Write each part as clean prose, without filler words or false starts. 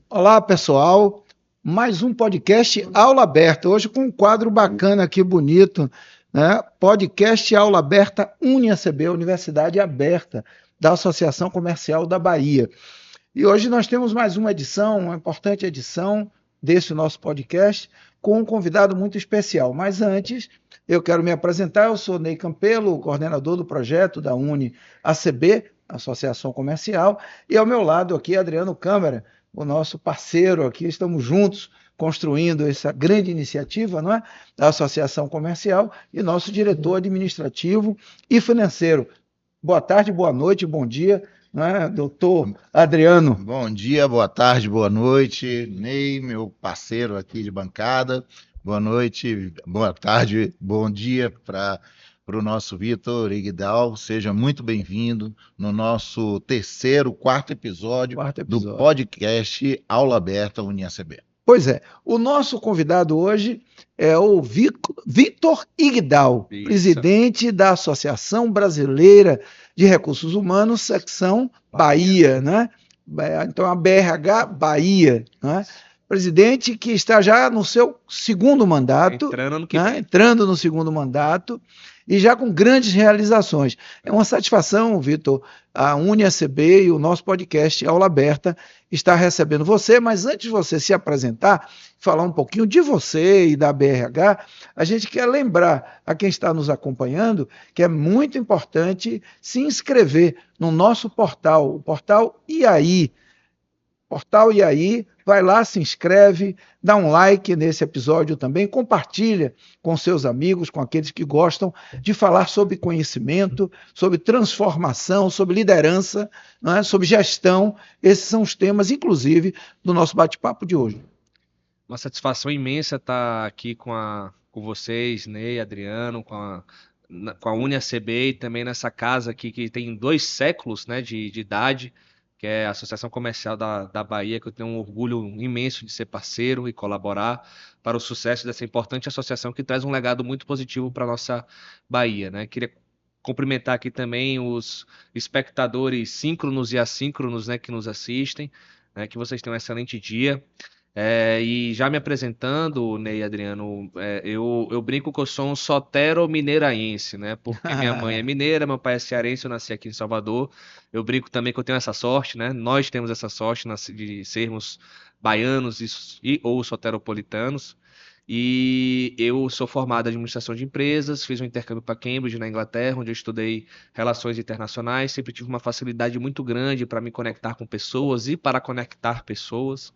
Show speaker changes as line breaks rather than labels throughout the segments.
Olá, pessoal. Mais um podcast Aula Aberta. Hoje com um quadro bacana aqui, bonito, né? Podcast Aula Aberta UniACB, Universidade Aberta da Associação Comercial da Bahia. E hoje nós temos mais uma edição, uma importante edição desse nosso podcast, com um convidado muito especial. Mas antes, eu quero me apresentar. Eu sou Ney Campelo, coordenador do projeto da UniACB, Associação Comercial, e ao meu lado aqui, Adriano Câmara, o nosso parceiro aqui. Estamos juntos construindo essa grande iniciativa, não é? Da Associação Comercial, e nosso diretor administrativo e financeiro. Boa tarde, boa noite, bom dia, né, doutor Adriano?
Bom dia, boa tarde, boa noite, Ney, meu parceiro aqui de bancada. Boa noite, boa tarde, bom dia para o nosso Vitor Iguidal. Seja muito bem-vindo no nosso quarto episódio
Quarto
do
episódio.
podcast Aula Aberta UniACB.
Pois é, o nosso convidado hoje é o Vitor Iguidal,
Isso.
presidente da Associação Brasileira de Recursos Humanos, secção Bahia, né? Então, a BRH Bahia, né? Presidente que está já no seu segundo mandato,
Entrando no que
né?
vem.
Entrando no segundo mandato e já com grandes realizações. É uma satisfação, Vitor, a UniACB e o nosso podcast Aula Aberta estar recebendo você, mas antes de você se apresentar, falar um pouquinho de você e da BRH, a gente quer lembrar a quem está nos acompanhando que é muito importante se inscrever no nosso portal, o portal IAI. Portal IAI, vai lá, se inscreve, dá um like nesse episódio também, compartilha com seus amigos, com aqueles que gostam de falar sobre conhecimento, sobre transformação, sobre liderança, não é? Sobre gestão. Esses são os temas, inclusive, do nosso bate-papo de hoje.
Uma satisfação imensa estar aqui com vocês, Ney, Adriano, com a UniACB e também nessa casa aqui que tem 2 séculos, né, de idade, que é a Associação Comercial da Bahia, que eu tenho um orgulho imenso de ser parceiro e colaborar para o sucesso dessa importante associação que traz um legado muito positivo para a nossa Bahia, né? Queria cumprimentar aqui também os espectadores síncronos e assíncronos, né, que nos assistem, né, que vocês tenham um excelente dia. E já me apresentando, Ney e Adriano, eu brinco que eu sou um sotero mineiraense, né? Porque minha mãe é mineira, meu pai é cearense, eu nasci aqui em Salvador. Eu brinco também que eu tenho essa sorte, né? Nós temos essa sorte de sermos baianos ou soteropolitanos. E eu sou formado em administração de empresas, fiz um intercâmbio para Cambridge, na Inglaterra, onde eu estudei relações internacionais. Sempre tive uma facilidade muito grande para me conectar com pessoas e para conectar pessoas.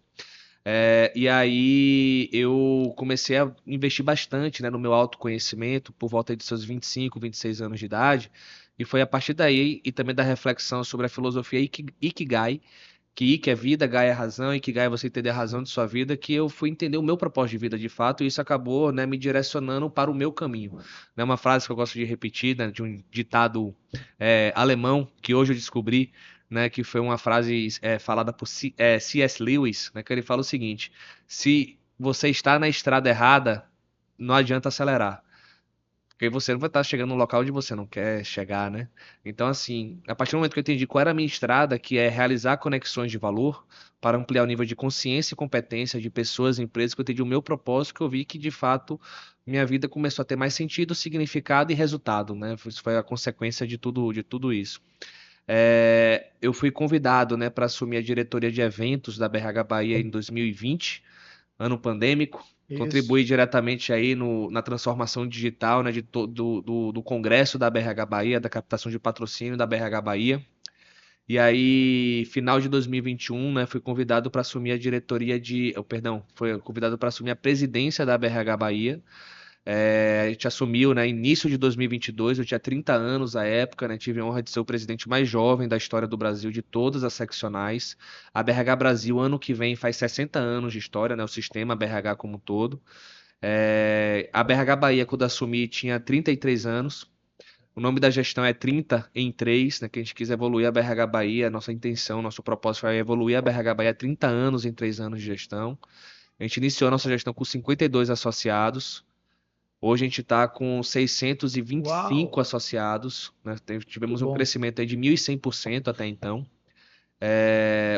E aí eu comecei a investir bastante, né, no meu autoconhecimento por volta de seus 25, 26 anos de idade. E foi a partir daí e também da reflexão sobre a filosofia Ikigai, que Iki é vida, Gai é razão, Ikigai é você entender a razão de sua vida, que eu fui entender o meu propósito de vida de fato, e isso acabou, né, me direcionando para o meu caminho. É uma frase que eu gosto de repetir, né, de um ditado alemão, que hoje eu descobri, né, que foi uma frase falada por C.S. Lewis, né, que ele fala o seguinte: se você está na estrada errada, não adianta acelerar. Porque você não vai estar chegando no local onde você não quer chegar, né? Então, assim, a partir do momento que eu entendi qual era a minha estrada, que é realizar conexões de valor para ampliar o nível de consciência e competência de pessoas e empresas, que eu entendi o meu propósito, que eu vi que, de fato, minha vida começou a ter mais sentido, significado e resultado, né? Isso foi a consequência de tudo isso. Eu fui convidado, né, para assumir a diretoria de eventos da BRH Bahia em 2020, ano pandêmico.
Isso.
Contribuí diretamente aí na transformação digital, né, do congresso da BRH Bahia, da captação de patrocínio da BRH Bahia. E aí, final de 2021, né, fui convidado para assumir a diretoria fui convidado para assumir a presidência da BRH Bahia. A gente assumiu, né, início de 2022, eu tinha 30 anos à época, né, tive a honra de ser o presidente mais jovem da história do Brasil de todas as seccionais. A BRH Brasil, ano que vem, faz 60 anos de história, né, o sistema BRH como um todo. A BRH Bahia, quando assumi, tinha 33 anos. O nome da gestão é 30 em 3, né, que a gente quis evoluir a BRH Bahia, nossa intenção, nosso propósito foi evoluir a BRH Bahia 30 anos em 3 anos de gestão. A gente iniciou a nossa gestão com 52 associados. Hoje a gente está com 625
Uau!
associados, né? Tivemos
Muito
um
bom.
crescimento aí de 1.100% até então.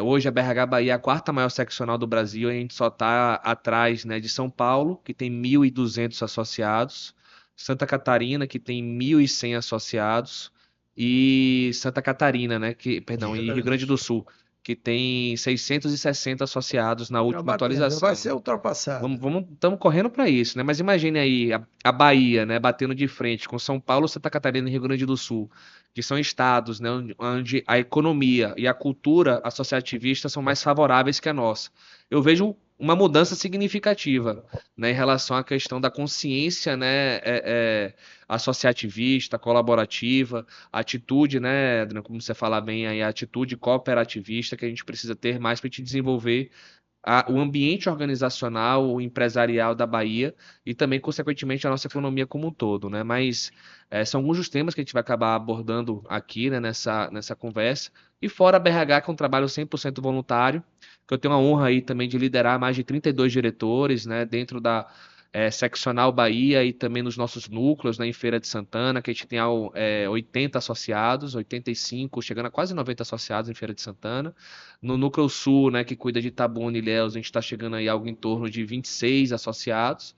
Hoje a BRH Bahia é a quarta maior seccional do Brasil, e a gente só está atrás, né, de São Paulo, que tem 1.200 associados, Santa Catarina, que tem 1.100 associados, e Santa Catarina, né, perdão, e Rio Grande do Sul, que tem 660 associados na
Já
última
batendo, vai
atualização.
ser ultrapassado.
Estamos correndo para isso, né? Mas imagine aí a Bahia, né, batendo de frente com São Paulo, Santa Catarina e Rio Grande do Sul, que são estados, né, onde a economia e a cultura associativista são mais favoráveis que a nossa. Eu vejo uma mudança significativa, né, em relação à questão da consciência, né, associativista, colaborativa, a atitude, né, Adriano, como você fala bem aí, a atitude cooperativista que a gente precisa ter mais para te desenvolver o ambiente organizacional, o empresarial da Bahia e também, consequentemente, a nossa economia como um todo, né? Mas são alguns dos temas que a gente vai acabar abordando aqui, né, nessa conversa. E fora a BRH, que é um trabalho 100% voluntário, que eu tenho a honra aí também de liderar mais de 32 diretores, né, dentro da Seccional Bahia e também nos nossos núcleos, né, em Feira de Santana, que a gente tem 80 associados, 85, chegando a quase 90 associados em Feira de Santana. No Núcleo Sul, né, que cuida de Itabuna e Ilhéus, a gente está chegando aí a algo em torno de 26 associados.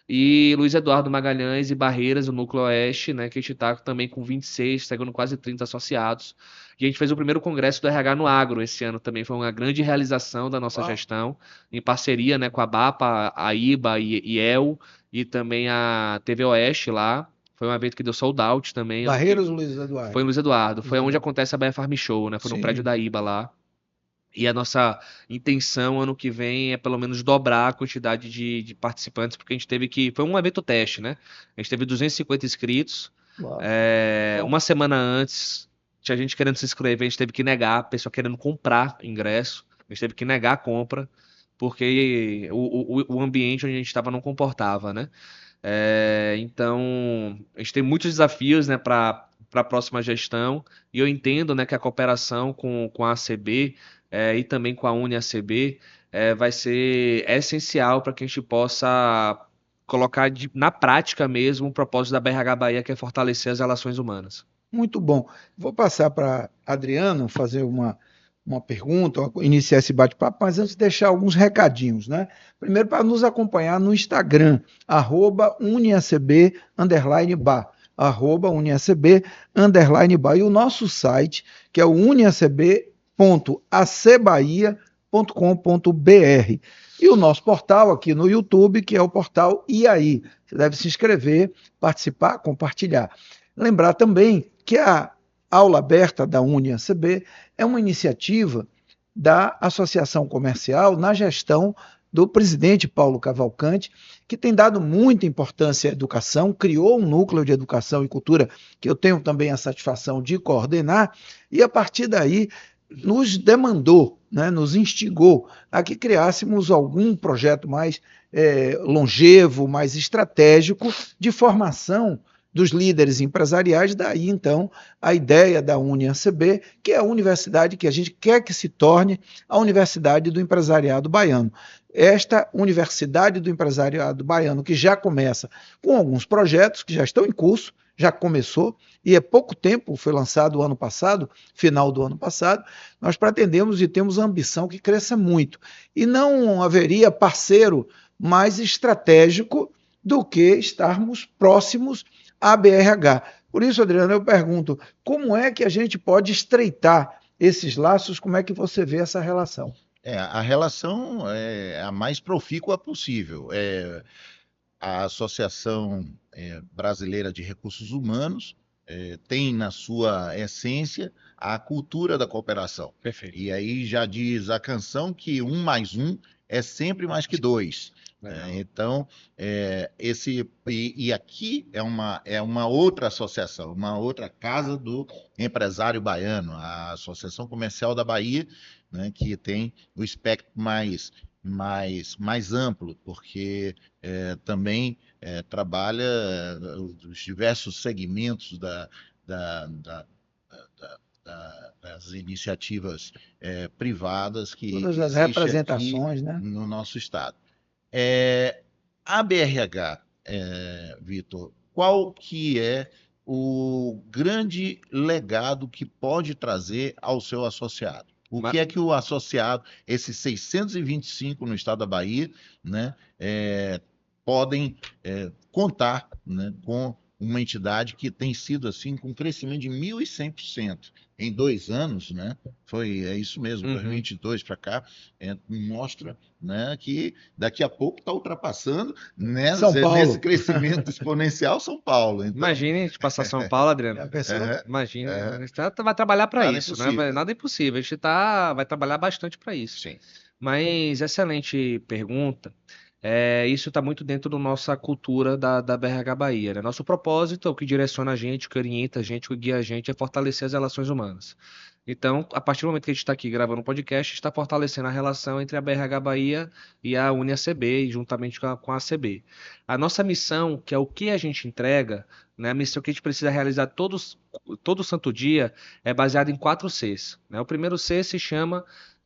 E Luiz Eduardo Magalhães e Barreiras, o Núcleo Oeste, né, que a gente está também com 26, chegando quase 30 associados. E a gente fez o primeiro congresso do RH no Agro esse ano também, foi uma grande realização da nossa gestão, em parceria, né, com a BAPA, a IBA e EL, e também a TV Oeste lá. Foi um evento que deu sold out também.
Barreiros, Luiz Eduardo.
Foi em Luiz Eduardo, foi onde acontece a Bahia Farm Show, né? Foi no
Sim.
prédio da IBA lá. E a nossa intenção ano que vem é pelo menos dobrar a quantidade de participantes, porque a gente teve que. Foi um evento teste, né? A gente teve 250 inscritos.
Uau.
Uma semana antes, tinha gente querendo se inscrever, a gente teve que negar, a pessoa querendo comprar ingresso. A gente teve que negar a compra, porque o ambiente onde a gente estava não comportava, né? Então, a gente tem muitos desafios, né, para a próxima gestão, e eu entendo, né, que a cooperação com a ACB e também com a UniACB vai ser essencial para que a gente possa colocar na prática mesmo o propósito da BRH Bahia, que é fortalecer as relações humanas.
Muito bom. Vou passar para Adriano fazer uma pergunta, iniciar esse bate-papo, mas antes deixar alguns recadinhos, né? Primeiro, para nos acompanhar no Instagram, @uniacb_bar, @uniacb_bar, e o nosso site, que é o uniacb.acbahia.com.br. E o nosso portal aqui no YouTube, que é o portal IAI. Você deve se inscrever, participar, compartilhar. Lembrar também que a aula aberta da UniACB é uma iniciativa da Associação Comercial na gestão do presidente Paulo Cavalcante, que tem dado muita importância à educação, criou um núcleo de educação e cultura que eu tenho também a satisfação de coordenar, e a partir daí nos demandou, né, nos instigou a que criássemos algum projeto mais longevo, mais estratégico de formação dos líderes empresariais. Daí, então, a ideia da UniACB, que é a universidade que a gente quer que se torne a universidade do empresariado baiano. Esta universidade do empresariado baiano, que já começa com alguns projetos que já estão em curso, já começou, e é pouco tempo, foi lançado o ano passado, final do ano passado, nós pretendemos e temos a ambição que cresça muito. E não haveria parceiro mais estratégico do que estarmos próximos à BRH. Por isso, Adriano, eu pergunto, como é que a gente pode estreitar esses laços? Como é que você vê essa relação?
A relação é a mais profícua possível. A Associação Brasileira de Recursos Humanos tem na sua essência a cultura da cooperação.
Perfeito.
E aí já diz a canção que 1 mais 1 é sempre mais que 2. Então, aqui é uma outra associação, uma outra casa do empresário baiano, a Associação Comercial da Bahia, né, que tem o espectro mais amplo, porque também trabalha os diversos segmentos das iniciativas privadas que
todas as
existem
representações,
aqui,
né,
no nosso estado. A BRH, Vitor, qual que é o grande legado que pode trazer ao seu associado? O que é que o associado, esses 625 no estado da Bahia, né, podem contar, né, com uma entidade que tem sido assim com um crescimento de 1.100% em 2 anos, né? É isso mesmo, 2022 para cá, mostra, né, que daqui a pouco está ultrapassando nesse crescimento exponencial São Paulo. Então,
imagine a gente passar São Paulo, Adriano. Imagina. A gente vai trabalhar para isso, né? Nada impossível. A gente vai trabalhar bastante para isso.
Sim.
Mas excelente pergunta. Isso está muito dentro da nossa cultura da BRH Bahia, né? Nosso propósito, o que direciona a gente, o que orienta a gente, o que guia a gente é fortalecer as relações humanas. Então, a partir do momento que a gente está aqui gravando um podcast, está fortalecendo a relação entre a BRH Bahia e a UniaCB, juntamente com a ACB. A nossa missão, que é o que a gente entrega, né, a missão que a gente precisa realizar todo santo dia, é baseada em 4 Cs. Né? O primeiro C se chama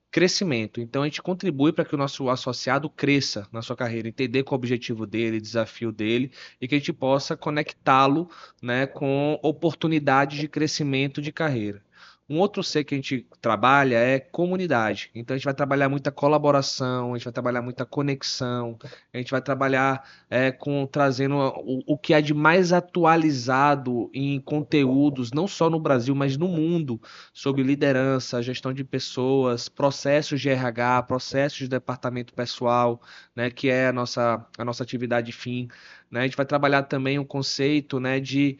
crescimento. Então a gente contribui para que o nosso associado cresça na sua carreira, entender qual é o objetivo dele, desafio dele e que a gente possa conectá-lo, né, com oportunidades de crescimento de carreira. Um outro C que a gente trabalha é comunidade. Então a gente vai trabalhar muita colaboração, a gente vai trabalhar muita conexão, a gente vai trabalhar trazendo o que há de mais atualizado em conteúdos, não só no Brasil, mas no mundo, sobre liderança, gestão de pessoas, processos de RH, processos de departamento pessoal, né, que é a nossa atividade fim. Né? A gente vai trabalhar também o conceito, né, de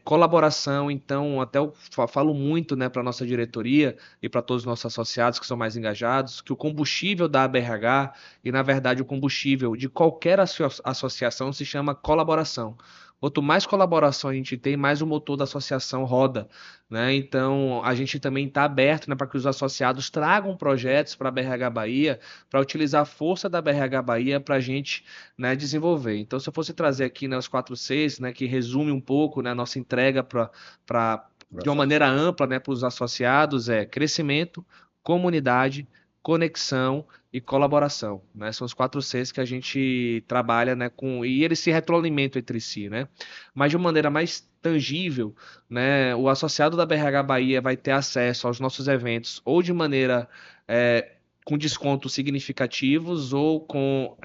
colaboração. Então, até eu falo muito, né, para a nossa diretoria e para todos os nossos associados que são mais engajados, que o combustível da ABRH e, na verdade, o combustível de qualquer associação se chama colaboração. Quanto mais colaboração a gente tem, mais o motor da associação roda. Né? Então, a gente também está aberto, né, para que os associados tragam projetos para a BRH Bahia, para utilizar a força da BRH Bahia para a gente, né, desenvolver. Então, se eu fosse trazer aqui, né, os 4 Cs, né, que resume um pouco, né, a nossa entrega de uma maneira ampla, né, para os associados, crescimento, comunidade, conexão e colaboração, né? São os 4 Cs que a gente trabalha, né, e eles se retroalimentam entre si, né? Mas de uma maneira mais tangível, né, o associado da BRH Bahia vai ter acesso aos nossos eventos ou de maneira com descontos significativos ou com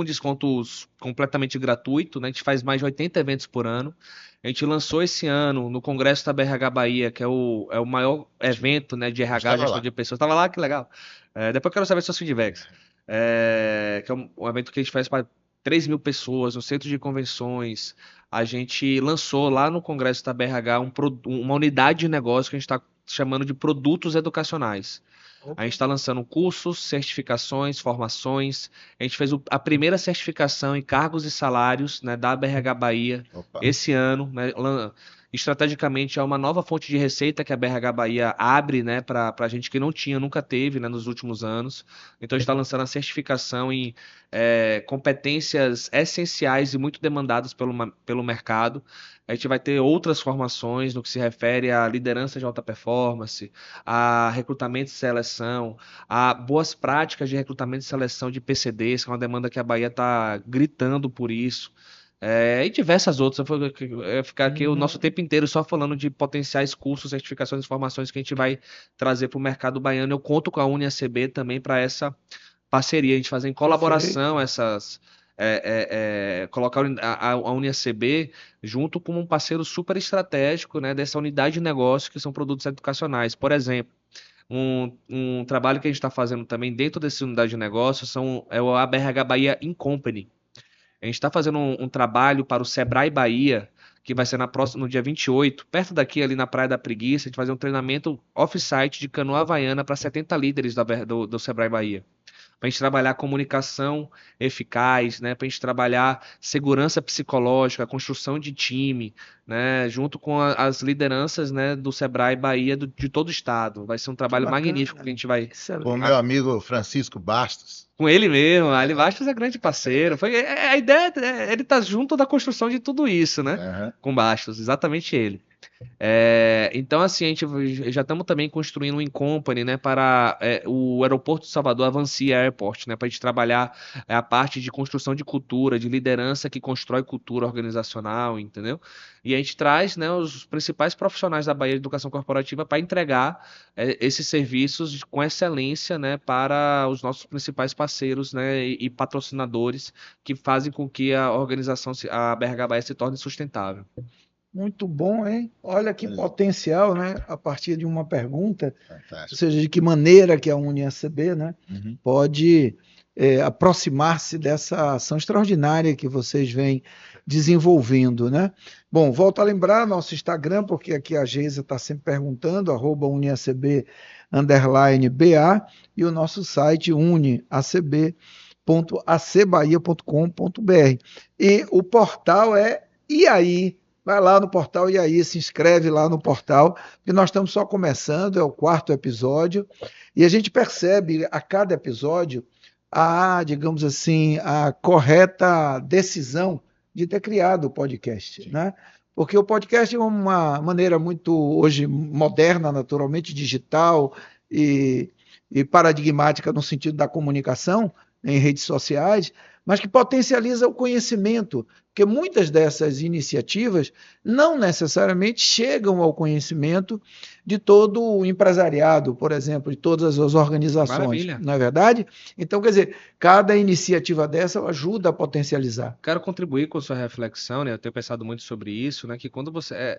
descontos completamente gratuitos, né? A gente faz mais de 80 eventos por ano. A gente lançou esse ano no Congresso da BRH Bahia, que é o maior evento, né, de RH, gestão de pessoas. Estava lá, que legal. Depois eu quero saber seus feedbacks. Que é um evento que a gente faz para 3.000 pessoas no centro de convenções. A gente lançou lá no Congresso da BRH uma unidade de negócio que a gente está chamando de produtos educacionais. A gente está lançando cursos, certificações, formações. A gente fez a primeira certificação em cargos e salários, né, da BRH Bahia esse ano. Né, estrategicamente é uma nova fonte de receita que a BRH Bahia abre, né, para a gente que não tinha, nunca teve, né, nos últimos anos. Então a gente está lançando a certificação em competências essenciais e muito demandadas pelo mercado. A gente vai ter outras formações no que se refere à liderança de alta performance, a recrutamento e seleção, a boas práticas de recrutamento e seleção de PCDs, que é uma demanda que a Bahia está gritando por isso. E diversas outras. Eu vou ficar aqui o nosso tempo inteiro só falando de potenciais cursos, certificações e formações que a gente vai trazer para o mercado baiano. Eu conto com a UniaCB também para essa parceria, a gente fazer em colaboração colocar a UniaCB junto com um parceiro super estratégico, né, dessa unidade de negócio que são produtos educacionais. Por exemplo, um trabalho que a gente está fazendo também dentro dessa unidade de negócio é o ABRH Bahia In Company. A gente está fazendo um trabalho para o Sebrae Bahia, que vai ser no dia 28, perto daqui, ali na Praia da Preguiça. A gente vai fazer um treinamento off-site de canoa havaiana para 70 líderes do Sebrae Bahia. Para a gente trabalhar comunicação eficaz, né? Para a gente trabalhar segurança psicológica, construção de time, né? Junto com as lideranças, né, do Sebrae Bahia de todo o estado. Vai ser um trabalho magnífico que a gente vai...
Com o meu amigo Francisco Bastos.
Com ele mesmo, Ali Bastos é grande parceiro. A ideia ele tá junto da construção de tudo isso, né? Com Bastos, exatamente ele. Então, assim, a gente já estamos também construindo um in-company, né, para o aeroporto de Salvador, Avancia Airport, né, para a gente trabalhar a parte de construção de cultura, de liderança que constrói cultura organizacional, entendeu? E a gente traz, né, os principais profissionais da Bahia de Educação Corporativa para entregar esses serviços com excelência, né, para os nossos principais parceiros, né, e patrocinadores que fazem com que a organização, a BRH Bahia, se torne sustentável.
Muito bom, hein? Olha que potencial, né? A partir de uma pergunta, ou
Fantástico.
seja, de que maneira que a UniACB, né,
Uhum.
pode aproximar-se dessa ação extraordinária que vocês vêm desenvolvendo, né? Bom, volto a lembrar nosso Instagram, porque aqui a Geisa está sempre perguntando, @uniacb_BA, e o nosso site uniacb.acbahia.com.br. E o portal é E aí? Vai lá no portal e aí se inscreve lá no portal, que nós estamos só começando, é o 4º episódio, e a gente percebe a cada episódio digamos assim, a correta decisão de ter criado o podcast, né? Porque o podcast é uma maneira muito hoje moderna, naturalmente digital e paradigmática no sentido da comunicação em redes sociais, mas que potencializa o conhecimento, porque muitas dessas iniciativas não necessariamente chegam ao conhecimento de todo o empresariado, por exemplo, de todas as organizações,
Maravilha.
não é verdade? Então, quer dizer, cada iniciativa dessa ajuda a potencializar.
Quero contribuir com sua reflexão, né? Eu tenho pensado muito sobre isso, né? Que quando você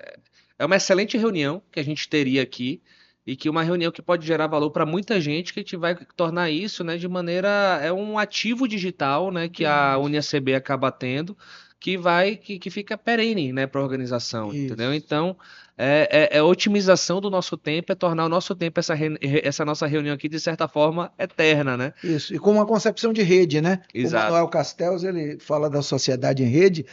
é uma excelente reunião que a gente teria aqui e que uma reunião que pode gerar valor para muita gente, que a gente vai tornar isso, né? De maneira um ativo digital, né? Que a UniACB acaba tendo, que fica perene, né? Para a organização, entendeu?
Isso.
Então é otimização do nosso tempo, é tornar o nosso tempo essa nossa reunião aqui de certa forma eterna, né?
Isso, e com uma concepção de rede, né?
Exato.
O Manuel Castells, ele fala da sociedade em rede,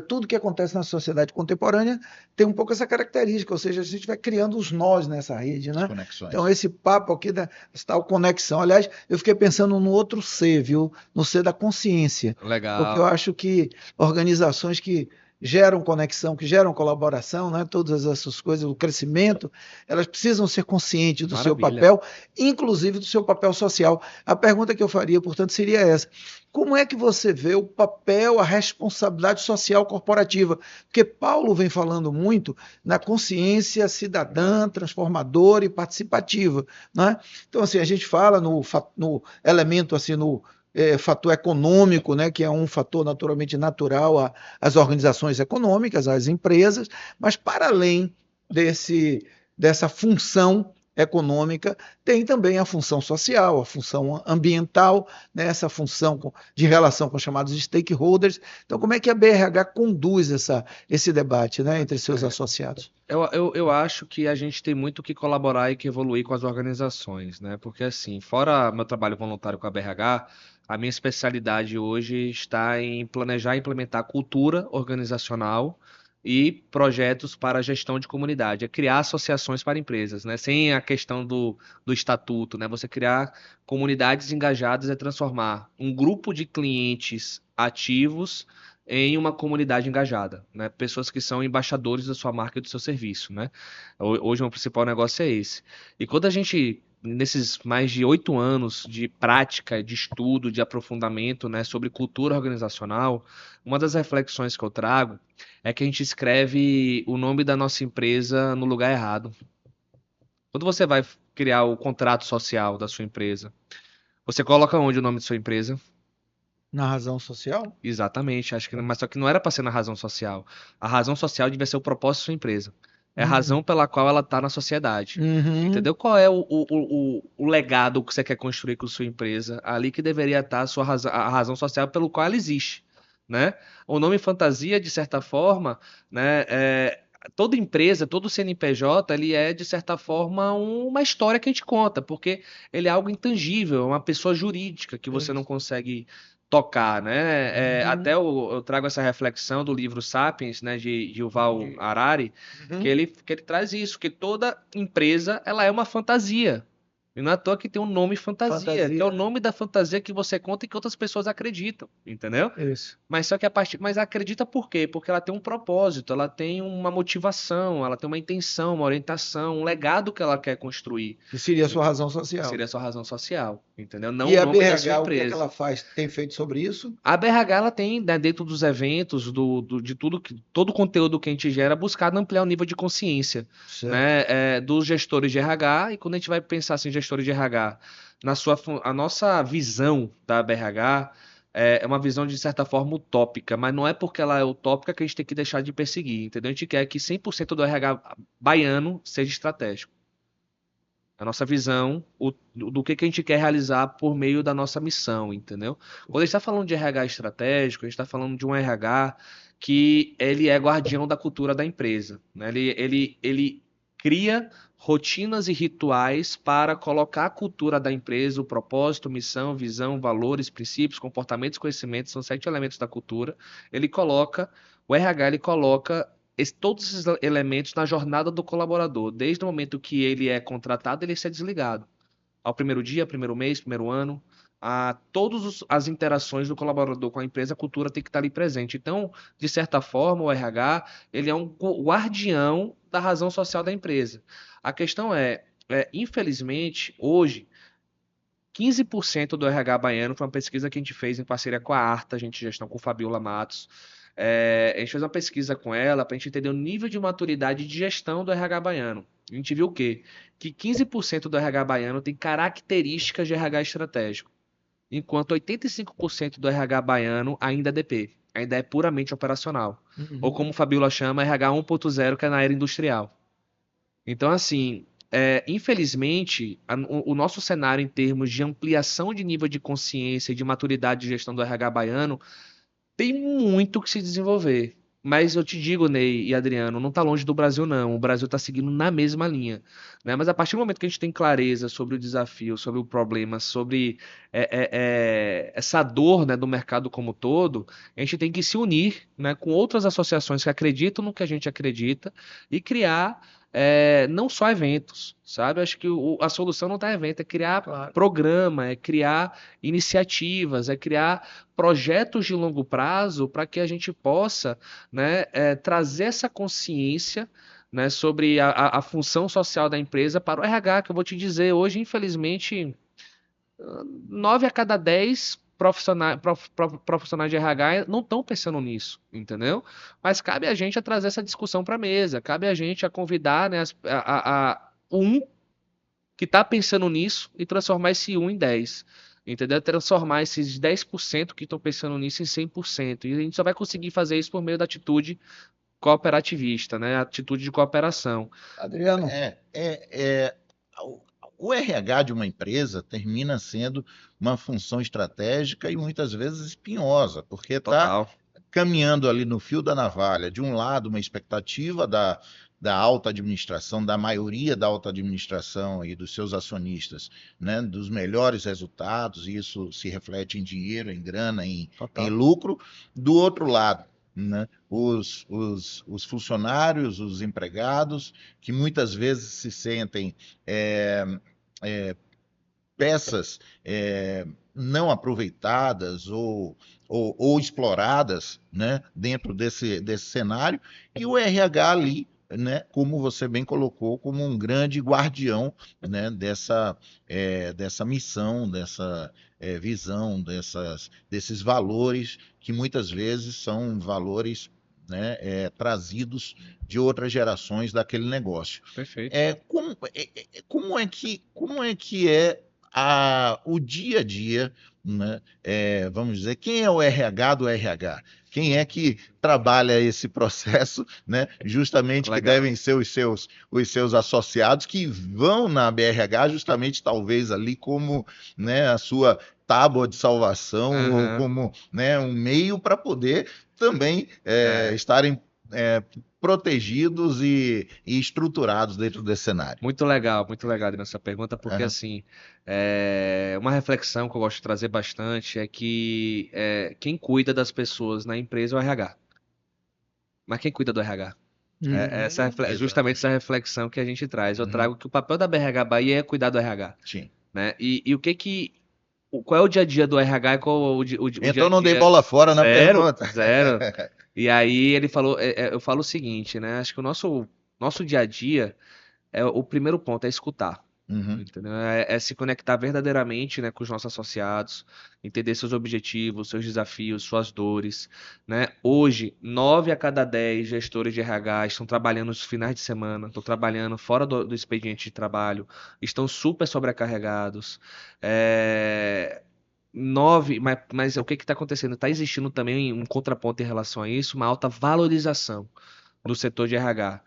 tudo que acontece na sociedade contemporânea tem um pouco essa característica, ou seja, a gente vai criando os nós nessa rede, né?
As conexões.
Então esse papo aqui da tal conexão, aliás, eu fiquei pensando no outro C, viu? No C da consciência,
Legal.
porque eu acho que organizações que geram conexão, que geram colaboração, né? Todas essas coisas, o crescimento, elas precisam ser conscientes do seu
Maravilha.
papel, inclusive do seu papel social. A pergunta que eu faria, portanto, seria essa: como é que você vê o papel, a responsabilidade social corporativa? Porque Paulo vem falando muito na consciência cidadã, transformadora e participativa, né? Então, assim, a gente fala no elemento, assim, no fator econômico, né, que é um fator naturalmente natural às organizações econômicas, às empresas, mas para além dessa função econômica, tem também a função social, a função ambiental, né, essa função de relação com os chamados stakeholders. Então, como é que a BRH conduz esse debate, né, entre seus associados?
Eu acho que a gente tem muito que colaborar e que evoluir com as organizações, né? Porque assim, fora meu trabalho voluntário com a BRH, a minha especialidade hoje está em planejar e implementar cultura organizacional e projetos para a gestão de comunidade, é criar associações para empresas, né? Sem a questão do estatuto, né? Você criar comunidades engajadas é transformar um grupo de clientes ativos em uma comunidade engajada, né? Pessoas que são embaixadores da sua marca e do seu serviço, né? Hoje o meu principal negócio é esse. E quando a gente, nesses mais de 8 anos de prática, de estudo, de aprofundamento, né, sobre cultura organizacional, uma das reflexões que eu trago é que a gente escreve o nome da nossa empresa no lugar errado. Quando você vai criar o contrato social da sua empresa, você coloca onde o nome de sua empresa?
Na razão social?
Exatamente, acho que, mas só que não era para ser na razão social. A razão social devia ser o propósito da sua empresa. É a razão pela qual ela está na sociedade. Entendeu? Qual é o legado que você quer construir com sua empresa? Ali que deveria estar a razão social pelo qual ela existe, né? O nome fantasia, de certa forma, né? Toda empresa, todo CNPJ, ele é, de certa forma, uma história que a gente conta, porque ele é algo intangível, é uma pessoa jurídica que você não consegue tocar, né? Até eu trago essa reflexão do livro Sapiens, né, de Yuval Harari, que ele traz isso, que toda empresa ela é uma fantasia, E não é à toa que tem um nome fantasia, que é
Fantasia.
o nome da fantasia que você conta e que outras pessoas acreditam, entendeu?
Isso.
Mas só que mas acredita por quê? Porque ela tem um propósito, ela tem uma motivação, ela tem uma intenção, uma orientação, um legado que ela quer construir,
Que seria a sua razão
que
social.
seria a sua razão social, entendeu? Não
E
o
a
nome da sua
BRH, o que é que
empresa.
ela faz? Tem feito sobre isso?
A BRH ela tem, né, dentro dos eventos, de tudo todo o conteúdo que a gente gera, buscado ampliar o nível de consciência,
Certo.
né, dos gestores de RH. E quando a gente vai pensar assim, gestores de RH, a nossa visão da BRH é uma visão de certa forma utópica, mas não é porque ela é utópica que a gente tem que deixar de perseguir, entendeu? A gente quer que 100% do RH baiano seja estratégico. A nossa visão do que a gente quer realizar por meio da nossa missão, entendeu? Quando a gente está falando de RH estratégico, a gente está falando de um RH que ele é guardião da cultura da empresa, né? Ele cria rotinas e rituais para colocar a cultura da empresa, o propósito, missão, visão, valores, princípios, comportamentos, conhecimentos, são 7 elementos da cultura. O RH ele coloca todos esses elementos na jornada do colaborador, desde o momento que ele é contratado, ele ser desligado. Ao primeiro dia, primeiro mês, primeiro ano, a todas as interações do colaborador com a empresa, a cultura tem que estar ali presente. Então, de certa forma, o RH, ele é um guardião da razão social da empresa. A questão infelizmente, hoje, 15% do RH baiano foi uma pesquisa que a gente fez em parceria com a Arta, a gente gestão com Fabiola Matos. A gente fez uma pesquisa com ela para a gente entender o nível de maturidade de gestão do RH baiano. A gente viu o quê? Que 15% do RH baiano tem características de RH estratégico, enquanto 85% do RH baiano ainda é DP, ainda é puramente operacional. Ou
Uhum.
como o Fabiola chama, RH 1.0, que é na era industrial. Então, assim, infelizmente, o nosso cenário em termos de ampliação de nível de consciência e de maturidade de gestão do RH baiano tem muito que se desenvolver. Mas eu te digo, Ney e Adriano, não está longe do Brasil, não. O Brasil está seguindo na mesma linha, né? Mas a partir do momento que a gente tem clareza sobre o desafio, sobre o problema, sobre essa dor, né, do mercado como um todo, a gente tem que se unir, né, com outras associações que acreditam no que a gente acredita e criar não só eventos, sabe? Acho que a solução não está em evento, é criar
Claro.
programa, é criar iniciativas, é criar projetos de longo prazo para que a gente possa, né, trazer essa consciência, né, sobre a função social da empresa para o RH, que eu vou te dizer, hoje, infelizmente, 9 a cada 10 profissionais de RH não estão pensando nisso, entendeu? Mas cabe a gente a trazer essa discussão para a mesa, cabe a gente a convidar, né, um que está pensando nisso e transformar esse um em 10. Entendeu? Transformar esses 10% que estão pensando nisso em 100%. E a gente só vai conseguir fazer isso por meio da atitude cooperativista, né? Atitude de cooperação.
Adriano,
É, é, é, o o RH de uma empresa termina sendo uma função estratégica e muitas vezes espinhosa, porque está
Total.
caminhando ali no fio da navalha. De um lado, uma expectativa da alta administração, da maioria da alta administração e dos seus acionistas, né, dos melhores resultados, e isso se reflete em dinheiro, em grana, em
Total.
lucro. Do outro lado, né, os funcionários, os empregados, que muitas vezes se sentem é, é, peças não aproveitadas ou exploradas, né, dentro desse cenário, e o RH ali, né, como você bem colocou, como um grande guardião, né, dessa missão, dessa visão, desses valores que muitas vezes são valores, né, trazidos de outras gerações daquele negócio.
Perfeito.
Como é que é o dia a dia, né? Vamos dizer, quem é o RH do RH? Quem é que trabalha esse processo, né? Justamente que
Legal.
devem ser os seus associados que vão na BRH, justamente talvez ali como, né, a sua tábua de salvação ou
Aham.
como, né, um meio para poder também
É.
estarem protegidos e estruturados dentro desse cenário.
Muito legal nessa pergunta, porque
Aham.
assim, uma reflexão que eu gosto de trazer bastante é que quem cuida das pessoas na empresa é o RH. Mas quem cuida do RH? Justamente essa reflexão que a gente traz. Eu trago que o papel da BRH Bahia é cuidar do RH.
Sim.
Né? Qual é o dia a dia do RH e qual o dia a
Então não dei
dia?
bola fora na
Zero,
pergunta.
zero. E aí ele falou, eu falo o seguinte, né? Acho que o nosso dia a dia, o primeiro ponto é escutar. Entendeu? É se conectar verdadeiramente, né, com os nossos associados, entender seus objetivos, seus desafios, suas dores, né? Hoje, 9 a cada 10 gestores de RH estão trabalhando nos finais de semana, estão trabalhando fora do expediente de trabalho, estão super sobrecarregados. Mas o que está acontecendo? Está existindo também um contraponto em relação a isso, uma alta valorização do setor de RH.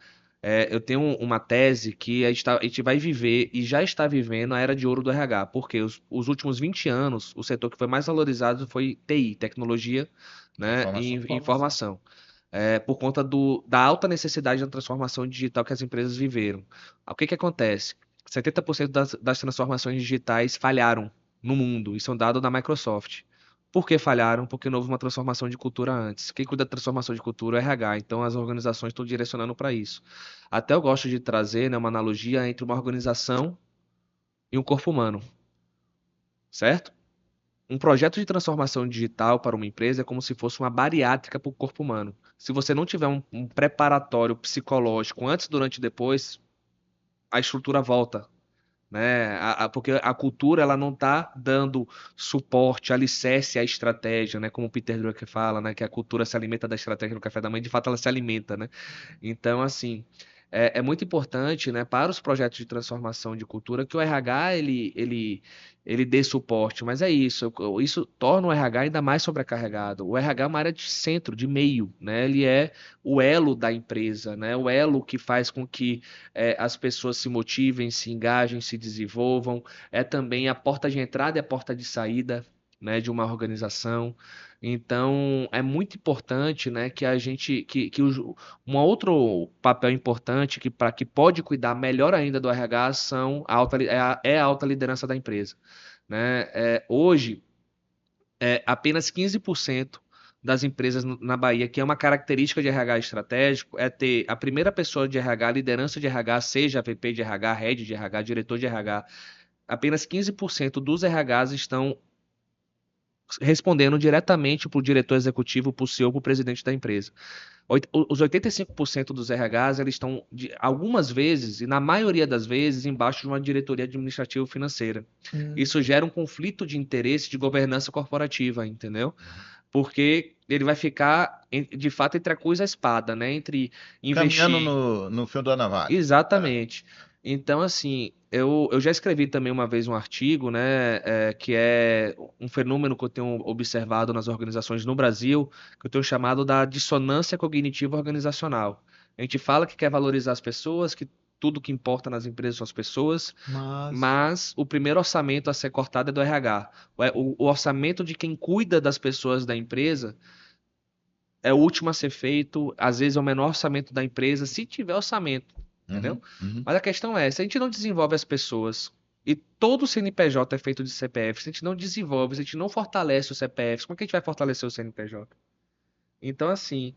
Eu tenho uma tese que a gente vai viver e já está vivendo a era de ouro do RH, porque os últimos 20 anos, o setor que foi mais valorizado foi TI, tecnologia, né, e informação. Por conta da alta necessidade da transformação digital que as empresas viveram. O que acontece? 70% das transformações digitais falharam no mundo, isso é um dado da Microsoft. Por que falharam? Porque não houve uma transformação de cultura antes. Quem cuida da transformação de cultura é o RH, então as organizações estão direcionando para isso. Até eu gosto de trazer, né, uma analogia entre uma organização e um corpo humano, certo? Um projeto de transformação digital para uma empresa é como se fosse uma bariátrica para o corpo humano. Se você não tiver um preparatório psicológico antes, durante e depois, a estrutura volta, né? Porque a cultura ela não está dando suporte, alicerce à estratégia, né? Como o Peter Drucker fala, né? Que a cultura se alimenta da estratégia no café da manhã, de fato ela se alimenta, né? Então, assim, é muito importante, né, para os projetos de transformação de cultura que o RH ele dê suporte, mas é isso torna o RH ainda mais sobrecarregado. O RH é uma área de centro, de meio, né? Ele é o elo da empresa, né? O elo que faz com que as pessoas se motivem, se engajem, se desenvolvam. É também a porta de entrada e a porta de saída, né, de uma organização. Então, é muito importante, né, que a gente um outro papel importante que pode cuidar melhor ainda do RH são a alta liderança da empresa, né? Hoje, apenas 15% das empresas na Bahia, que é uma característica de RH estratégico, é ter a primeira pessoa de RH, liderança de RH, seja VP de RH, head de RH, diretor de RH. Apenas 15% dos RHs estão respondendo diretamente para o diretor executivo, para o CEO, para o presidente da empresa. Os 85% dos RHs eles estão, algumas vezes, e na maioria das vezes, embaixo de uma diretoria administrativa financeira. Isso gera um conflito de interesse de governança corporativa, entendeu? Porque ele vai ficar, de fato, entre a cruz e a espada, né? Entre investir...
Caminhando no fio da navalha.
Exatamente. Então, assim, eu já escrevi também uma vez um artigo, né, que é um fenômeno que eu tenho observado nas organizações no Brasil, que eu tenho chamado da dissonância cognitiva organizacional. A gente fala que quer valorizar as pessoas, que tudo que importa nas empresas são as pessoas, mas o primeiro orçamento a ser cortado é do RH. O orçamento de quem cuida das pessoas da empresa é o último a ser feito, às vezes é o menor orçamento da empresa, se tiver orçamento. Entendeu? Mas a questão é, se a gente não desenvolve as pessoas e todo o CNPJ é feito de CPF, se a gente não desenvolve, se a gente não fortalece os CPFs, como é que a gente vai fortalecer o CNPJ? Então, assim,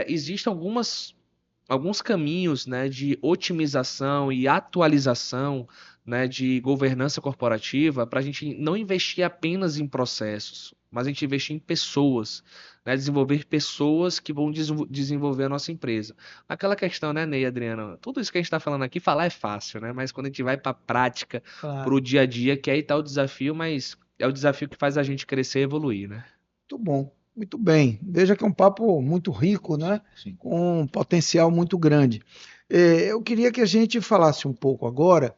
existem alguns caminhos, né, de otimização e atualização, né, de governança corporativa para a gente não investir apenas em processos, mas a gente investir em pessoas, né, desenvolver pessoas que vão desenvolver a nossa empresa. Aquela questão, né, Ney e Adriana, tudo isso que a gente está falando aqui, falar é fácil, né, mas quando a gente vai para a prática, para o dia a dia, que aí está o desafio, mas é o desafio que faz a gente crescer e evoluir, né?
Muito bom, muito bem. Veja que é um papo muito rico, né?
Sim.
Com um potencial muito grande. Eu queria que a gente falasse um pouco agora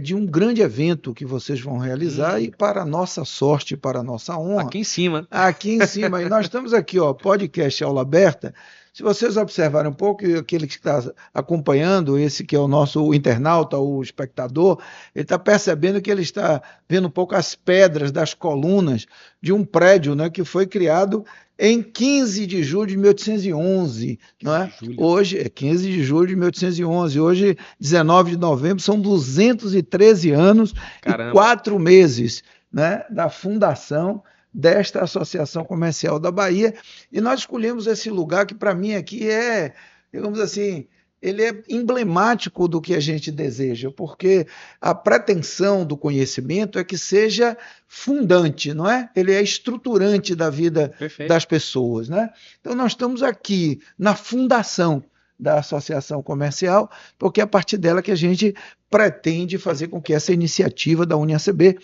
de um grande evento que vocês vão realizar e para a nossa sorte, para a nossa honra.
Aqui em cima.
Aqui em cima. E nós estamos aqui, ó, podcast Aula Aberta. Se vocês observarem um pouco, aquele que está acompanhando, esse que é o internauta, o espectador, ele está percebendo que ele está vendo um pouco as pedras das colunas de um prédio, né, que foi criado em 15 de julho de 1811. Não é? Hoje, é 15 de julho de 1811. Hoje, 19 de novembro, são 213 anos
Caramba.
e 4 meses, né, da fundação desta Associação Comercial da Bahia, e nós escolhemos esse lugar que para mim aqui é digamos assim, ele é emblemático do que a gente deseja, porque a pretensão do conhecimento é que seja fundante, não é? Ele é estruturante da vida
Perfeito.
das pessoas, né? Então nós estamos aqui na fundação da associação comercial, porque é a partir dela que a gente pretende fazer com que essa iniciativa da UniACB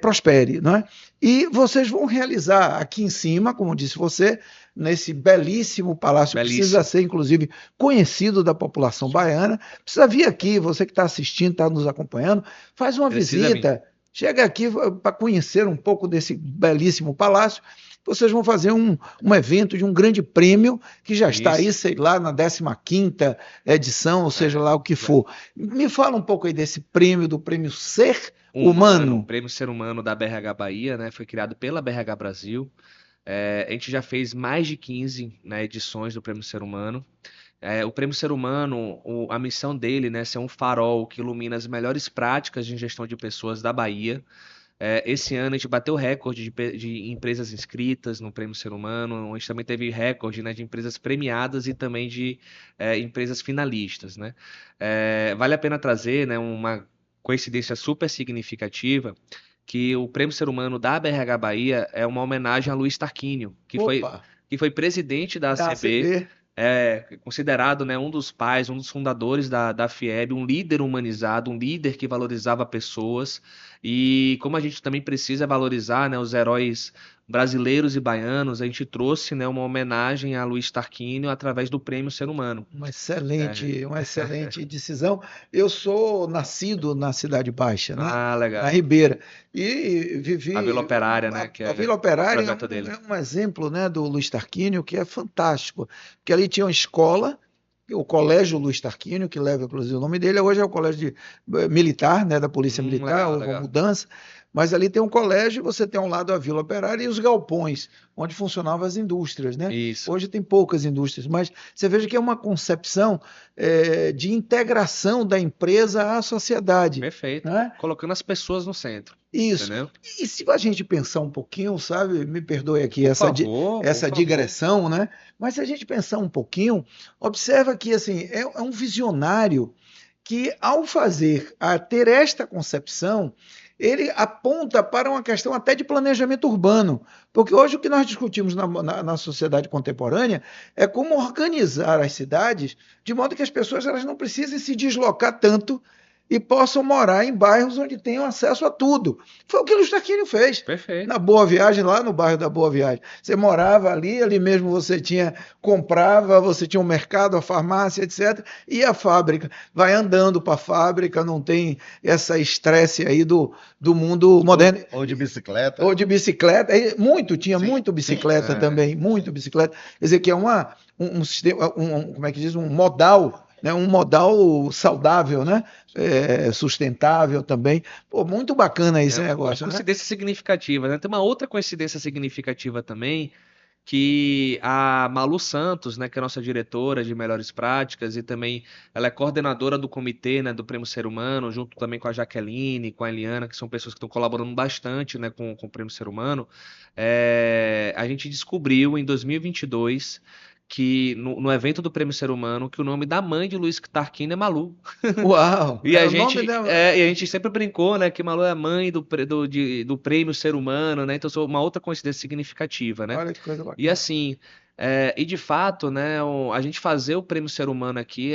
prospere, não é? E vocês vão realizar aqui em cima, como disse você, nesse belíssimo palácio, precisa ser, inclusive, conhecido da população baiana, precisa vir aqui, você que está assistindo, está nos acompanhando, faz uma visita, chega aqui para conhecer um pouco desse belíssimo palácio. Vocês vão fazer um evento de um grande prêmio, que já está aí, sei lá, na 15ª edição, ou seja lá o que for. Me fala um pouco aí desse prêmio, do prêmio Ser Humano.
O Prêmio Ser Humano da BRH Bahia, né, foi criado pela BRH Brasil. A gente já fez mais de 15, né, edições do Prêmio Ser Humano. O Prêmio Ser Humano, a missão dele, né, é ser um farol que ilumina as melhores práticas de gestão de pessoas da Bahia. Esse ano a gente bateu recorde de empresas inscritas no Prêmio Ser Humano, a gente também teve recorde, né, de empresas premiadas e também de empresas finalistas, né? Vale a pena trazer, né, uma coincidência super significativa, que o Prêmio Ser Humano da BRH Bahia é uma homenagem a Luiz Tarquínio, que foi presidente da ACB, considerado, né, um dos pais, um dos fundadores da FIEB, um líder humanizado, um líder que valorizava pessoas. E como a gente também precisa valorizar, né, os heróis brasileiros e baianos, a gente trouxe, né, uma homenagem a Luiz Tarquínio através do Prêmio Ser Humano.
Uma excelente decisão. Eu sou nascido na Cidade Baixa, né?
Legal.
Na Ribeira. E vivi...
A Vila Operária, né?
A Vila Operária é um exemplo, né, do Luiz Tarquínio, que é fantástico. Porque ali tinha uma escola, o Colégio Luiz Tarquínio, que leva, inclusive, o nome dele, hoje é o Colégio Militar, né, da Polícia Militar, houve uma mudança. Mas ali tem um colégio, você tem ao lado a Vila Operária e os galpões, onde funcionavam as indústrias, né?
Isso.
Hoje tem poucas indústrias, mas você veja que é uma concepção de integração da empresa à sociedade.
Perfeito.
Né?
Colocando as pessoas no centro.
Isso.
Entendeu?
E se a gente pensar um pouquinho, sabe? Me perdoe aqui essa digressão, né? Mas se a gente pensar um pouquinho, observa que assim, é um visionário que, ao ter esta concepção, ele aponta para uma questão até de planejamento urbano, porque hoje o que nós discutimos na sociedade contemporânea é como organizar as cidades de modo que as pessoas elas não precisem se deslocar tanto e possam morar em bairros onde tenham acesso a tudo. Foi o que o Luiz Tarquínio fez.
Perfeito.
Na Boa Viagem, lá no bairro da Boa Viagem. Você morava ali mesmo você comprava, você tinha um mercado, a farmácia, etc. E a fábrica. Vai andando para a fábrica, não tem essa estresse aí do mundo moderno.
Ou de bicicleta.
Ou de bicicleta. Tinha muito bicicleta também, muito bicicleta. Quer dizer, que é um sistema, como é que diz? Um modal, né? Um modal saudável, né? Sustentável também. Pô, muito bacana esse negócio.
Uma coincidência significativa, né? Tem uma outra coincidência significativa também, que a Malu Santos, né, que é a nossa diretora de melhores práticas e também ela é coordenadora do comitê, né, do Prêmio Ser Humano, junto também com a Jaqueline, com a Eliana, que são pessoas que estão colaborando bastante, né, com o Prêmio Ser Humano. A gente descobriu em 2022 que no evento do Prêmio Ser Humano, que o nome da mãe de Luiz Tarquínio é Malu.
Uau!
E a gente sempre brincou, né, que Malu é a mãe do Prêmio Ser Humano, né? Então, isso é uma outra coincidência significativa, né?
Olha que coisa bacana.
E assim, e de fato, né, a gente fazer o Prêmio Ser Humano aqui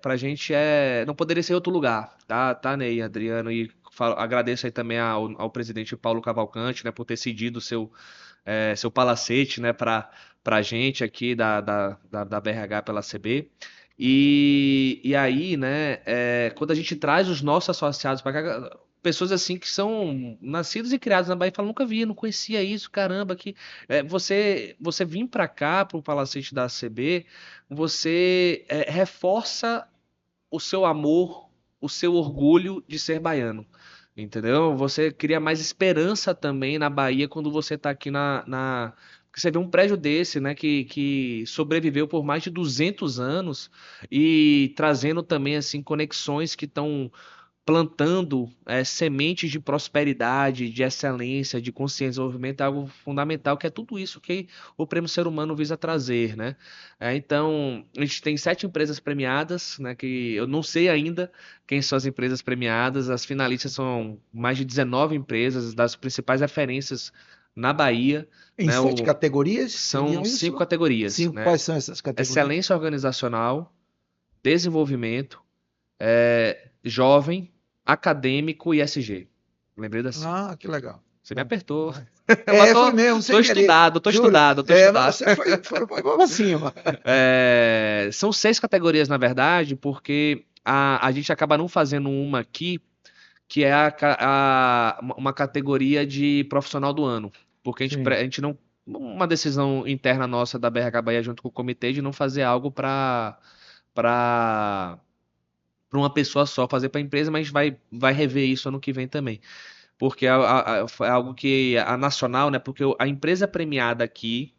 pra gente não poderia ser em outro lugar, tá, Ney, Adriano, e agradeço aí também ao presidente Paulo Cavalcante, né, por ter cedido seu palacete, né, pra gente aqui da BRH pela CB. E aí, né, quando a gente traz os nossos associados para cá, pessoas assim que são nascidos e criados na Bahia e falam, nunca vi, não conhecia isso, caramba, que você vir para cá, para o palacete da CB, você reforça o seu amor, o seu orgulho de ser baiano. Entendeu? Você cria mais esperança também na Bahia quando você está aqui Porque você vê um prédio desse, né, que sobreviveu por mais de 200 anos e trazendo também, assim, conexões que estão plantando sementes de prosperidade, de excelência, de consciência de desenvolvimento, é algo fundamental, que é tudo isso que o Prêmio Ser Humano visa trazer, né? Então, a gente tem 7 empresas premiadas, né, que eu não sei ainda quem são as empresas premiadas, as finalistas são mais de 19 empresas, das principais referências na Bahia,
Em
né?
7 categorias?
São
Seriam
5
isso?
categorias,
5,
né?
quais são essas categorias?
Excelência organizacional, desenvolvimento, jovem, acadêmico e SG. Lembrei das.
Ah, que legal.
Você me apertou.
É,
Mas
foi mesmo, sem
tô
querer.
estudado, tô
Juro.
estudado, tô
É,
estudado.
mas você foi pra cima.
São 6 categorias, na verdade, porque a gente acaba não fazendo uma aqui, que é uma categoria de profissional do ano. Porque
Sim.
a gente não. Uma decisão interna nossa da BRH Bahia junto com o comitê de não fazer algo para uma pessoa só, fazer para a empresa, mas vai rever isso ano que vem também. Porque é algo que a nacional, né? Porque a empresa premiada aqui,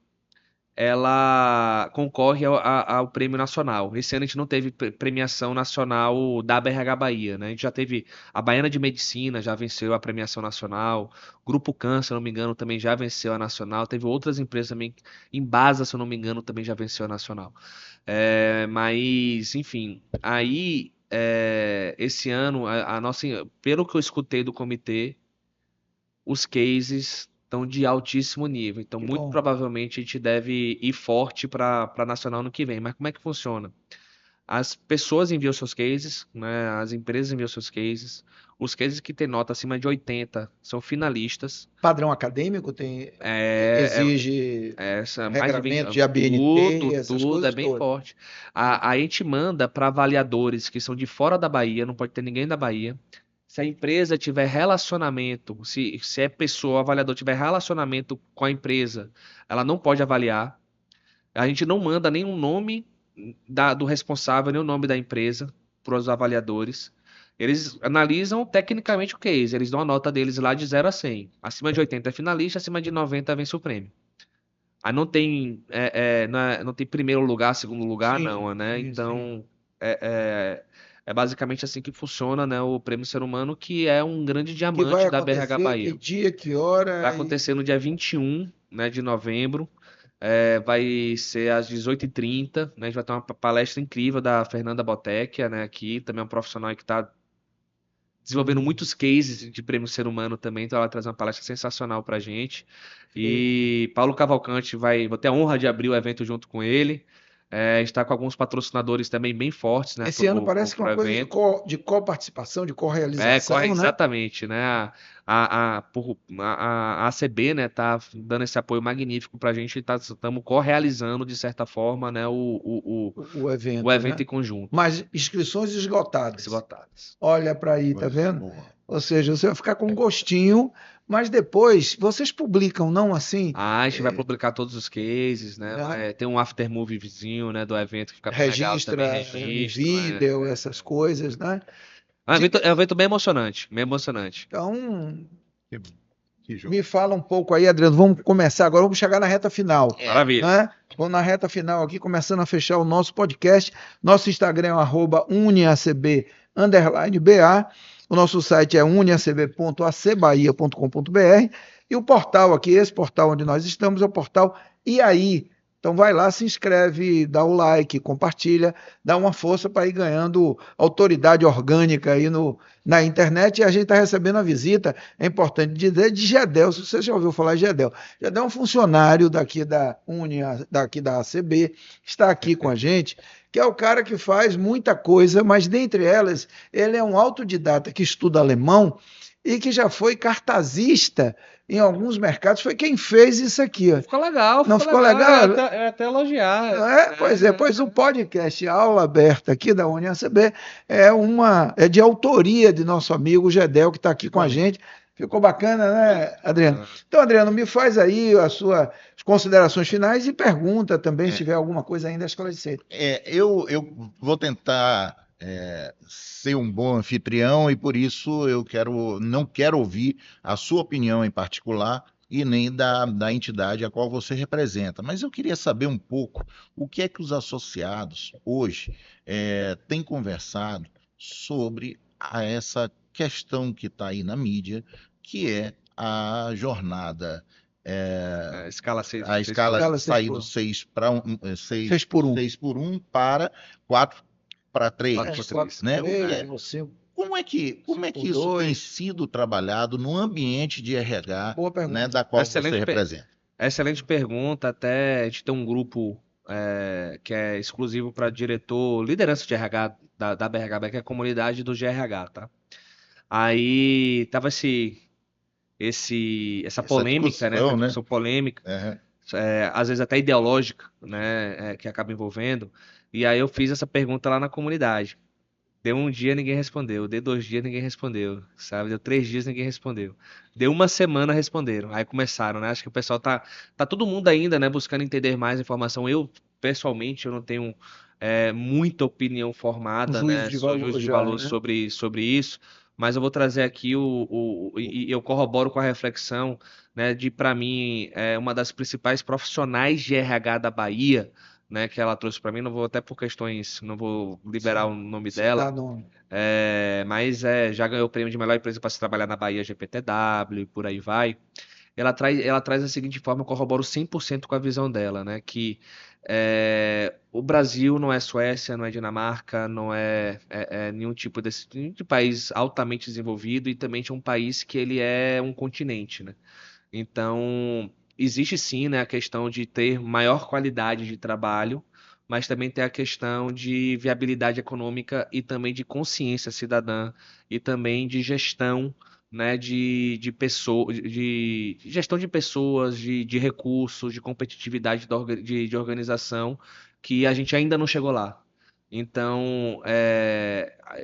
ela concorre ao prêmio nacional. Esse ano a gente não teve premiação nacional da BRH Bahia, né? A gente já teve a Baiana de Medicina, já venceu a premiação nacional. Grupo Can, se eu não me engano, também já venceu a nacional. Teve outras empresas também, Embasa, se eu não me engano, também já venceu a nacional. Mas, enfim, aí esse ano, a nossa, pelo que eu escutei do comitê, os cases estão de altíssimo nível. Então,
Que
muito
bom.
provavelmente a gente deve ir forte para nacional no que vem. Mas como é que funciona? As pessoas enviam seus cases, né? As empresas enviam seus cases. Os cases que têm nota acima de 80 são finalistas.
Padrão acadêmico tem,
É,
exige
mais de 20,
regramento de ABNT, essas
tudo é
coisas
bem
todas.
forte. A gente manda para avaliadores que são de fora da Bahia, não pode ter ninguém da Bahia. Se a empresa tiver relacionamento, se é pessoa, o avaliador tiver relacionamento com a empresa, ela não pode avaliar. A gente não manda nenhum nome do responsável, nem o nome da empresa para os avaliadores. Eles analisam tecnicamente o case, eles dão a nota deles lá de 0 a 100. Acima de 80 é finalista, acima de 90 vence o prêmio. Aí não tem, não tem primeiro lugar, segundo lugar,
Sim,
não, né?
sim, sim.
Então, é basicamente assim que funciona, né, o Prêmio Ser Humano, que é um grande
Que
diamante
vai
da BRH
acontecer, que
Bahia.
dia, que hora?
Vai acontecer no dia 21, né, de novembro. Vai ser às 18h30, né? A gente vai ter uma palestra incrível da Fernanda Botecchia, né, aqui, também é um profissional que está desenvolvendo muitos cases de Prêmio Ser Humano também, então ela traz uma palestra sensacional pra gente. E Paulo Cavalcante vou ter a honra de abrir o evento junto com ele. Está com alguns patrocinadores também bem fortes, né,
Esse ano parece que é
pro
uma coisa
evento.
de co-participação, de co-realização, né?
Exatamente, né? A ACB, né, tá dando esse apoio magnífico pra gente, estamos co-realizando, de certa forma, né,
O evento,
o evento
né?
em conjunto.
Mas inscrições esgotadas.
Esgotadas.
Olha para aí, tá
Coisa
vendo?
boa.
Ou seja, você vai ficar com gostinho, mas depois vocês publicam, não assim,
A gente vai publicar todos os cases, né?
né?
Tem um aftermovie vizinho, né, do evento que fica bem legal também,
Registra em
registro.
vídeo, essas coisas, né?
É um evento bem emocionante, bem emocionante.
Então,
Que, que jogo.
me fala um pouuco aí, Adriano. Vamos começar agora, vamos chegar na reta final.
Maravilha.
Né? Vamos na reta final aqui, começando a fechar o nosso podcast. Nosso Instagram é @uniacb_ba. O nosso site é uniacb.acbahia.com.br. E o portal aqui, esse portal onde nós estamos, é o portal E aí? Então vai lá, se inscreve, dá o like, compartilha, dá uma força para ir ganhando autoridade orgânica aí na internet. E a gente está recebendo a visita, é importante dizer, de Gedel. Se você já ouviu falar de Gedel. Gedel é um funcionário daqui da daqui da ACB, está aqui com a gente, que é o cara que faz muita coisa, mas dentre elas, ele é um autodidata que estuda alemão e que já foi cartazista em alguns mercados. Foi quem fez isso aqui. Ó.
Ficou legal,
Não ficou legal?
É até elogiar.
Pois o podcast Aula Aberta aqui da UniACB é de autoria de nosso amigo Gedel, que está aqui com a gente. Ficou bacana, né, Adriano? Então, Adriano, me faz aí as suas considerações finais e pergunta também se tiver alguma coisa ainda a esclarecer.
Eu vou tentar ser um bom anfitrião e por isso não quero ouvir a sua opinião em particular e nem da entidade a qual você representa. Mas eu queria saber um pouco o que é que os associados hoje têm conversado sobre a essa questão que está aí na mídia, que é a jornada,
Escala 6,
a escala
Escala
sair do 6 para
6 por 1.
6 por 1 para 4 para 3,
4 por 3.
né? O que
3,
é?
ou 5.
Como é que
por
isso tem
2.
sido trabalhado no ambiente de RH,
Boa pergunta.
né, da qual
Excelente
você representa?
Excelente pergunta. Até a gente tem um grupo que é exclusivo para diretor, liderança de RH da BRH, que é a comunidade do GRH, tá? Aí tava essa polêmica, né? Essa
Discussão, né?
discussão polêmica,
Uhum.
às vezes até ideológica, né? Que acaba envolvendo. E aí eu fiz essa pergunta lá na comunidade. Deu um dia, ninguém respondeu. Deu 2 dias, ninguém respondeu. Sabe? Deu 3 dias, ninguém respondeu. Deu uma semana, responderam. Aí começaram, né? Acho que o pessoal tá todo mundo ainda, né? Buscando entender mais informação. Eu, pessoalmente, eu não tenho muita opinião formada,
Juízo
né?
de
Sou
valor
juízo de
já,
valor
né?
sobre isso. Mas eu vou trazer aqui e eu corroboro com a reflexão, né? De, para mim, uma das principais profissionais de RH da Bahia, né, que ela trouxe para mim, não vou até por questões, não vou liberar o nome dela,
Citar nome.
mas já ganhou o prêmio de melhor empresa para se trabalhar na Bahia GPTW e por aí vai. Ela traz da seguinte forma, eu corroboro 100% com a visão dela, né, que o Brasil não é Suécia, não é Dinamarca, não é nenhum tipo de país altamente desenvolvido e também é um país que ele é um continente, né? Então, existe sim, né, a questão de ter maior qualidade de trabalho, mas também tem a questão de viabilidade econômica e também de consciência cidadã e também de gestão, né, de gestão de pessoas, de recursos, de competitividade de organização, que a gente ainda não chegou lá. Então,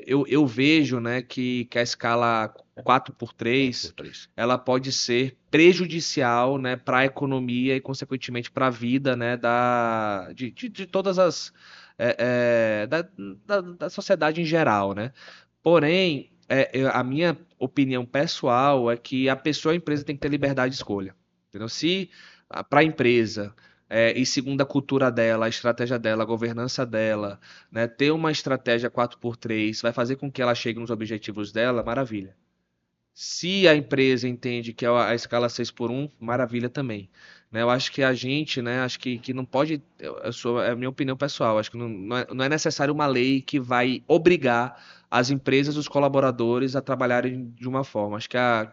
eu vejo, né, que a escala 4x3 ela pode ser prejudicial, né, para a economia e, consequentemente, para a vida, né, de todas as da sociedade em geral, né? Porém, a minha opinião pessoal é que a pessoa, a empresa tem que ter liberdade de escolha, entendeu? Se para a empresa e segundo a cultura dela, a estratégia dela, a governança dela, né, ter uma estratégia 4x3 vai fazer com que ela chegue nos objetivos dela, maravilha. Se a empresa entende que é a escala 6x1, maravilha também. Né, eu acho que a gente, né, acho que não pode, é a minha opinião pessoal, acho que não é necessário uma lei que vai obrigar as empresas, os colaboradores a trabalharem de uma forma. Acho que a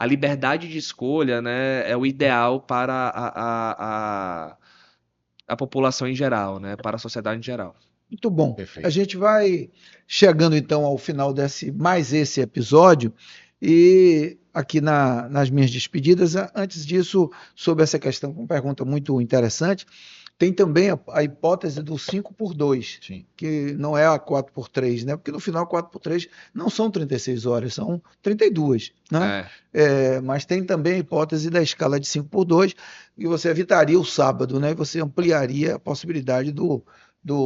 liberdade de escolha, né, é o ideal para a população em geral, né, para a sociedade em geral.
Muito bom.
Perfeito.
A gente vai chegando então ao final esse episódio e aqui nas minhas despedidas, antes disso, sobre essa questão, uma pergunta muito interessante, tem também a hipótese do 5x2,
Sim.
que não é a 4x3, né? Porque no final 4x3 não são 36 horas, são 32, né? Mas tem também a hipótese da escala de 5x2, e você evitaria o sábado, né? E você ampliaria a possibilidade do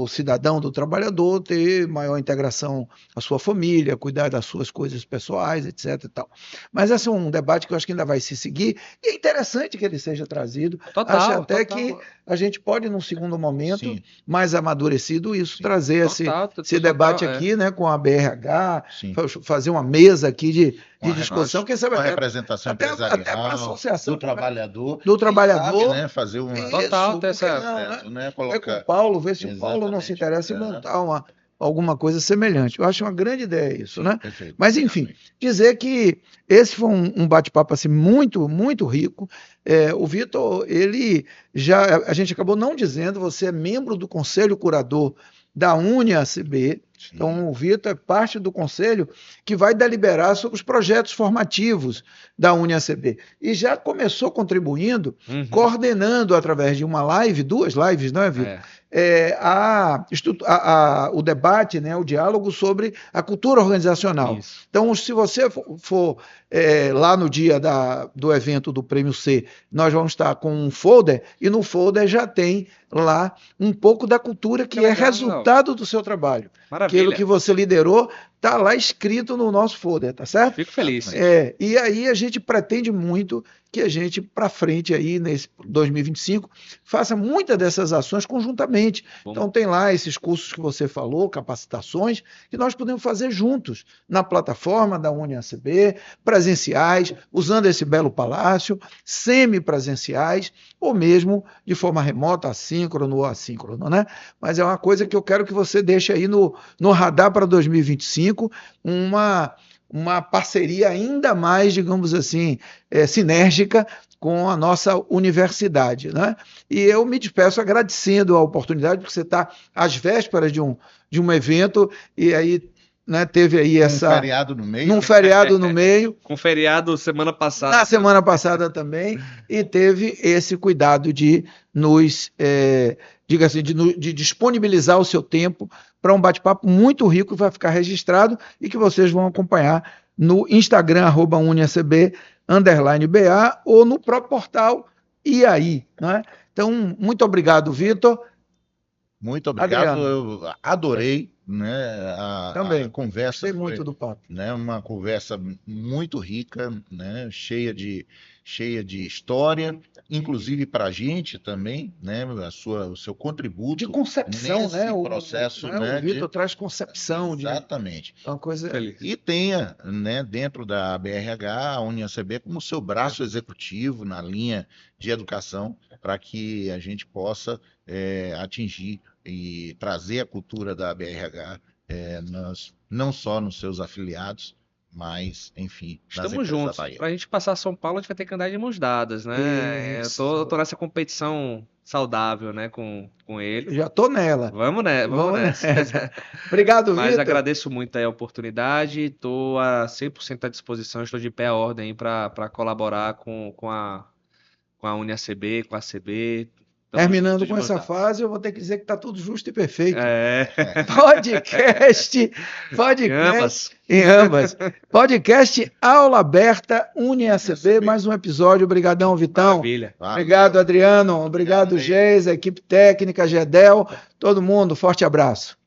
cidadão, do trabalhador, ter maior integração à sua família, cuidar das suas coisas pessoais, etc. E tal. Mas esse é um debate que eu acho que ainda vai se seguir, e é interessante que ele seja trazido.
Total,
Acho até
total.
que a gente pode, num segundo momento,
Sim.
mais amadurecido, isso, trazer
Total,
esse debate
total,
aqui, né, com a BRH,
Sim.
fazer uma mesa aqui de discussão, quem sabe
Uma
até
representação
até para a
empresarial
associação
do trabalhador,
do trabalhador,
sabe, né, fazer uma
Total,
por que não,
certo, né,
Ver
colocar
com o Paulo, ver se o Paulo não se
exatamente,
interessa em montar alguma coisa semelhante. Eu acho uma grande ideia isso, né?
perfeito.
Mas, enfim, dizer que esse foi um bate-papo assim, muito, muito rico. O Vitor, a gente acabou não dizendo, você é membro do Conselho Curador da UniACB.
Sim.
Então, o Vitor é parte do conselho que vai deliberar sobre os projetos formativos da UniACB. E já começou contribuindo, coordenando através de uma live, 2 lives, não é, Vitor? O debate, né, o diálogo sobre a cultura organizacional.
Isso.
Então, se você for lá no dia do evento do Prêmio C, nós vamos estar com um folder, e no folder já tem lá um pouco da cultura que é
legal,
resultado do seu trabalho.
Maravilha.
Aquilo que você liderou está lá escrito no nosso folder, tá certo?
Fico feliz.
E aí a gente pretende muito que a gente, para frente aí, nesse 2025, faça muitas dessas ações conjuntamente.
Bom.
Então, tem lá esses cursos que você falou, capacitações, que nós podemos fazer juntos, na plataforma da UniACB, presenciais, usando esse belo palácio, semipresenciais, ou mesmo de forma remota, assíncrono ou assíncrono, né? Mas é uma coisa que eu quero que você deixe aí no radar para 2025, uma parceria ainda mais, digamos assim, sinérgica com a nossa universidade, né? E eu me despeço agradecendo a oportunidade, porque você está às vésperas de um evento, e aí, né, teve aí essa...
Um feriado no meio.
Num feriado no meio.
Com feriado semana passada.
Na semana passada também, e teve esse cuidado de nos, diga assim, de disponibilizar o seu tempo para um bate-papo muito rico que vai ficar registrado e que vocês vão acompanhar no Instagram, @uniacb_BA, ou no próprio portal E aí, né? Então, muito obrigado, Vitor.
Muito obrigado,
Adriano.
eu adorei, né,
Também.
a conversa.
Gostei muito do papo.
Né, uma conversa muito rica, né, cheia de história, inclusive para a gente também, né, o seu contributo
De concepção,
nesse
né?
processo,
O
né,
Vitor traz concepção.
Exatamente.
Uma coisa...
Feliz.
E tenha, né, dentro da BRH, a UniACB como seu braço executivo na linha de educação, para que a gente possa atingir e trazer a cultura da BRH não só nos seus afiliados, mas, enfim, nas
Estamos
empresas da
juntos.
Bahia.
Pra gente passar São Paulo, a gente vai ter que andar de mãos dadas, né?
Isso.
Eu tô nessa competição saudável, né, com ele.
Eu já estou nela.
Vamos nessa.
Obrigado,
Mas
Vitor.
agradeço muito aí a oportunidade, estou a 100% à disposição, estou de pé à ordem para colaborar com a UniACB, com a ACB.
Terminando
Tudo de
com essa
mãos dadas.
fase, eu vou ter que dizer que está tudo justo e perfeito.
Ambas.
Em ambas. Podcast Aula Aberta, UniACB, mais um episódio. Obrigadão, Vitão.
Maravilha.
Obrigado, Adriano. Obrigado, Geis, a equipe técnica, Gedel, todo mundo. Forte abraço.